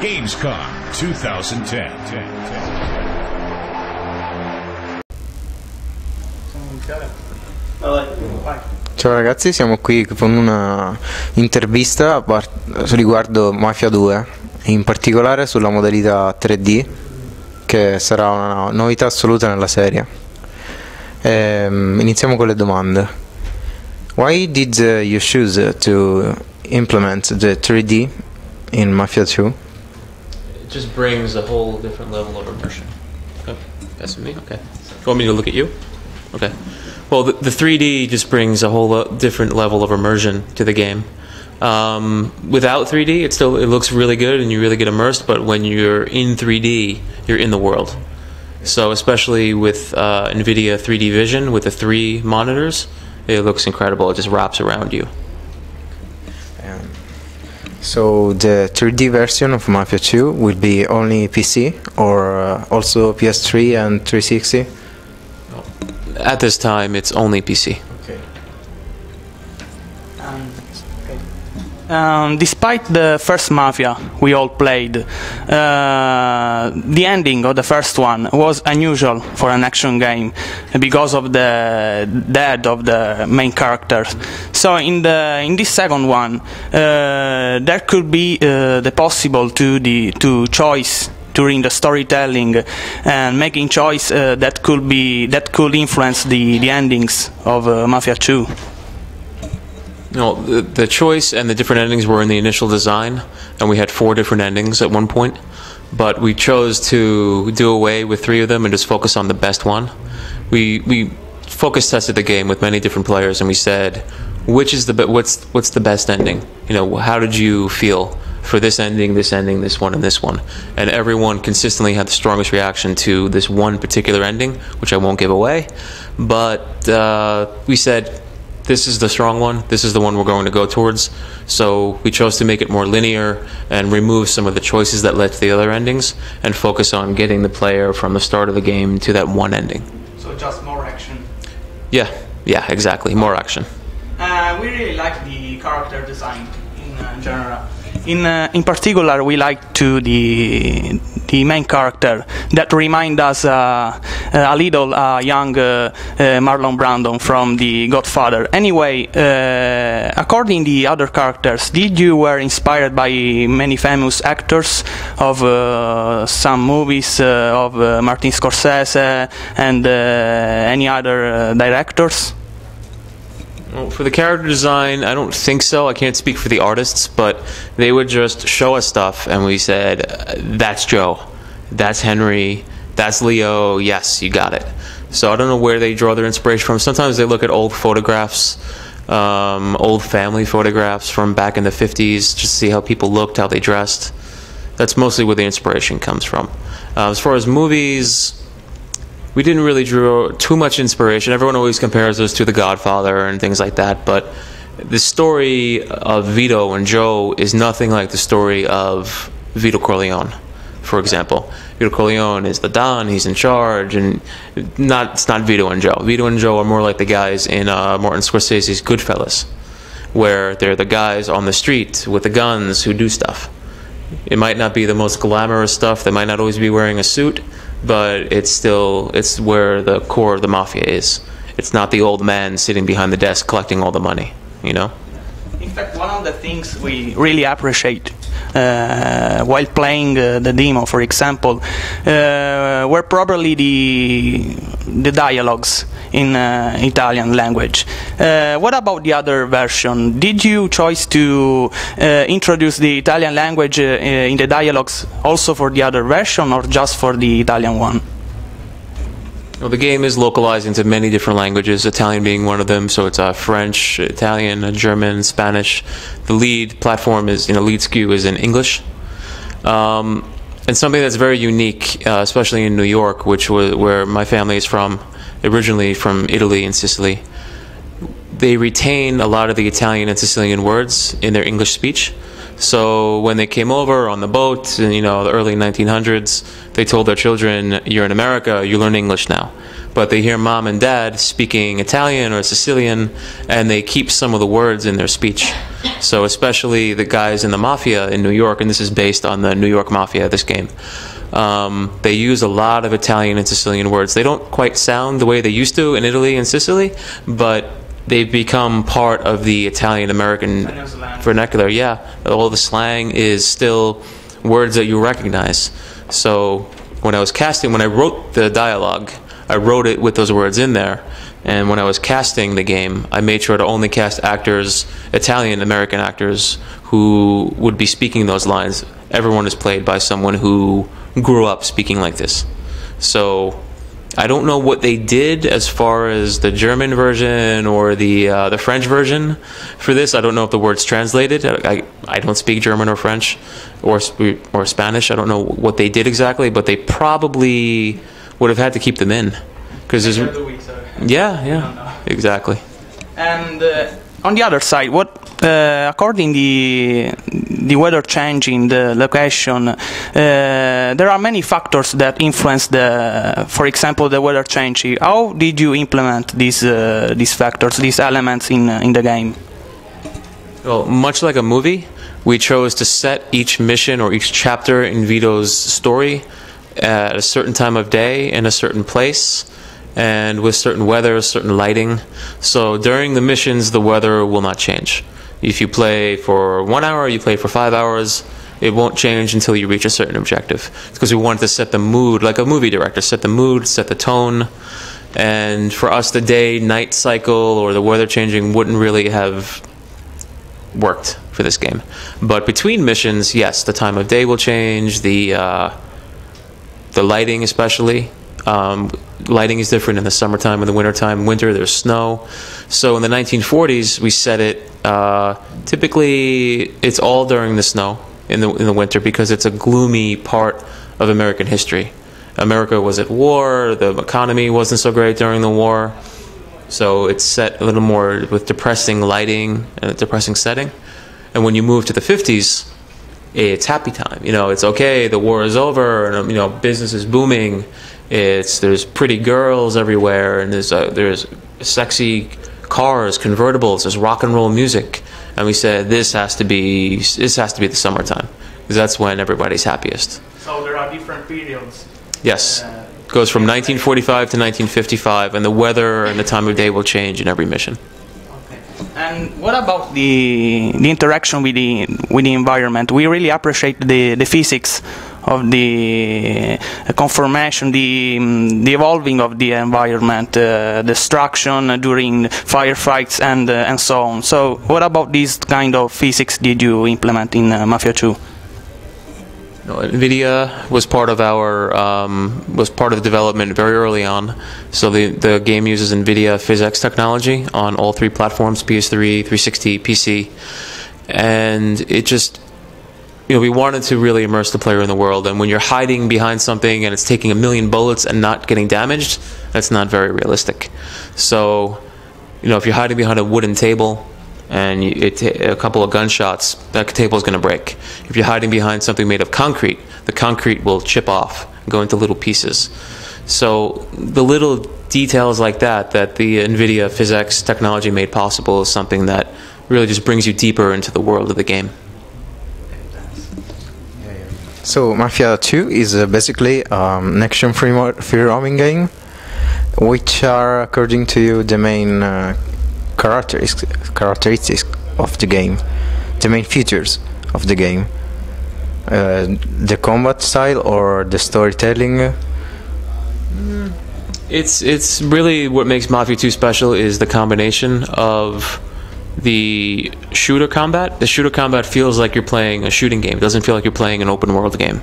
GamesCom 2010. Ciao ragazzi, siamo qui con una intervista riguardo Mafia 2, in particolare sulla modalità 3D, che sarà una novità assoluta nella serie. Iniziamo con le domande. Why did you choose to implement the 3D in Mafia 2? It just brings a whole different level of immersion. Oh, that's me? Okay. You want me to look at you? Okay. Well, the 3D just brings a whole different level of immersion to the game. Without 3D, it looks really good and you really get immersed, but when you're in 3D, you're in the world. So especially with NVIDIA 3D Vision, with the 3 monitors, it looks incredible. It just wraps around you. So the 3D version of Mafia 2 will be only PC or also PS3 and 360? At this time, it's only PC. Okay. Despite the first Mafia we all played, the ending of the first one was unusual for an action game because of the death of the main characters. So in this second one, there could be the possible to choice during the storytelling and making choice that could influence the endings of Mafia 2. No, the choice and the different endings were in the initial design, and we had 4 different endings at one point, but we chose to do away with 3 of them and just focus on the best one. We focus tested the game with many different players, and we said, what's the best ending? You know, how did you feel for this ending, this one, and this one? And everyone consistently had the strongest reaction to this one particular ending, which I won't give away, but we said, this is the strong one, this is the one we're going to go towards. So we chose to make it more linear and remove some of the choices that led to the other endings and focus on getting the player from the start of the game to that one ending. So just more action? Yeah, exactly, more action. We really like the character design in general. In particular, we like the main character that remind us a little young Marlon Brando from The Godfather. Anyway, according to the other characters, did you were inspired by many famous actors of some movies of Martin Scorsese and any other directors? Well, for the character design, I don't think so. I can't speak for the artists, but they would just show us stuff, and we said, that's Joe, that's Henry, that's Leo, yes, you got it. So I don't know where they draw their inspiration from. Sometimes they look at old photographs, old family photographs from back in the 50s, just to see how people looked, how they dressed. That's mostly where the inspiration comes from. As far as movies, we didn't really draw too much inspiration. Everyone always compares us to The Godfather and things like that, but the story of Vito and Joe is nothing like the story of Vito Corleone, for example. Vito Corleone is the Don, he's in charge, and it's not Vito and Joe. Vito and Joe are more like the guys in Martin Scorsese's Goodfellas, where they're the guys on the street with the guns who do stuff. It might not be the most glamorous stuff, they might not always be wearing a suit, but it's where the core of the Mafia is. It's not the old man sitting behind the desk collecting all the money, you know? In fact, one of the things we really appreciate while playing the demo, for example, were probably the dialogues in Italian language. What about the other version? Did you choose to introduce the Italian language in the dialogues also for the other version, or just for the Italian one? Well, the game is localized into many different languages, Italian being one of them, so it's French, Italian, German, Spanish. The lead platform is, lead SKU is in English. And something that's very unique, especially in New York, which was where my family is from, originally from Italy and Sicily, they retain a lot of the Italian and Sicilian words in their English speech. So when they came over on the boat in the early 1900s, they told their children, you're in America, you learn English now. but they hear mom and dad speaking Italian or Sicilian, and they keep some of the words in their speech. So especially the guys in the Mafia in New York, and this is based on the New York Mafia, this game, they use a lot of Italian and Sicilian words. They don't quite sound the way they used to in Italy and Sicily, but they've become part of the Italian-American vernacular. Yeah, all the slang is still words that you recognize. So when I was casting, when I wrote the dialogue, I wrote it with those words in there. And when I was casting the game, I made sure to only cast actors, Italian-American actors, who would be speaking those lines. Everyone is played by someone who grew up speaking like this. So I don't know what they did as far as the German version or the French version for this. I don't know if the word's translated. I don't speak German or French or Spanish. I don't know what they did exactly, but they probably would have had to keep them in because there's yeah, exactly. And on the other side, what according the weather changing, the location, there are many factors that influence for example, the weather changing. How did you implement these factors, these elements in the game? Well, much like a movie, we chose to set each mission or each chapter in Vito's story at a certain time of day in a certain place, and with certain weather, certain lighting. So during the missions, the weather will not change. If you play for 1 hour, you play for 5 hours, it won't change until you reach a certain objective. It's because we wanted to set the mood, like a movie director, set the mood, set the tone. And for us, the day-night cycle or the weather changing wouldn't really have worked for this game. But between missions, yes, the time of day will change, the lighting especially. Lighting is different in the summertime and the wintertime. Winter, there's snow. So in the 1940s, we set it, typically it's all during the snow in the winter because it's a gloomy part of American history. America was at war, the economy wasn't so great during the war, so it's set a little more with depressing lighting and a depressing setting. And when you move to the 50s, it's happy time. You know, it's okay, the war is over, and you know, business is booming. There's pretty girls everywhere, and there's sexy cars, convertibles, there's rock and roll music, and we said this has to be the summertime because that's when everybody's happiest. So there are different periods. Yes, goes from 1945 to 1955, and the weather and the time of day will change in every mission. And what about the interaction with the environment? We really appreciate the physics of the conformation, the evolving of the environment, destruction during firefights and so on. So what about this kind of physics did you implement in Mafia 2? No, NVIDIA was part of the development very early on. So the game uses NVIDIA PhysX technology on all three platforms: PS3, 360, PC, and it just, you know, we wanted to really immerse the player in the world. And when you're hiding behind something and it's taking 1 million bullets and not getting damaged, that's not very realistic. So, you know, if you're hiding behind a wooden table and a couple of gunshots, that table is going to break. If you're hiding behind something made of concrete, the concrete will chip off, go into little pieces. So the little details like that the NVIDIA PhysX technology made possible is something that really just brings you deeper into the world of the game. So Mafia 2 is basically an action free roaming game, which are, according to you, the main characteristics of the game, the main features of the game, the combat style or the storytelling. It's really what makes Mafia 2 special is the combination of the shooter combat. The shooter combat feels like you're playing a shooting game. It doesn't feel like you're playing an open world game.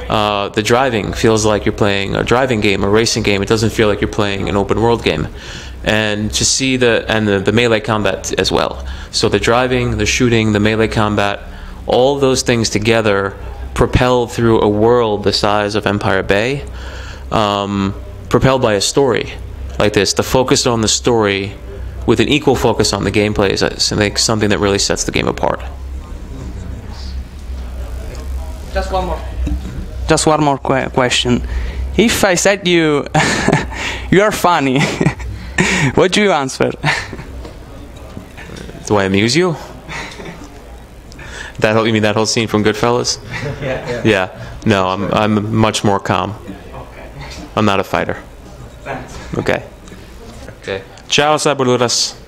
The driving feels like you're playing a driving game, a racing game. It doesn't feel like you're playing an open world game. And to see the melee combat as well. So the driving, the shooting, the melee combat, all those things together propelled through a world the size of Empire Bay, propelled by a story like this. The focus on the story with an equal focus on the gameplay is something that really sets the game apart. Just one more question. If I said you You are funny. What do you answer? Do I amuse you? You mean that whole scene from Goodfellas? Yeah. No, I'm much more calm. Okay. I'm not a fighter. Thanks. Okay. Ciao, CyberLudus.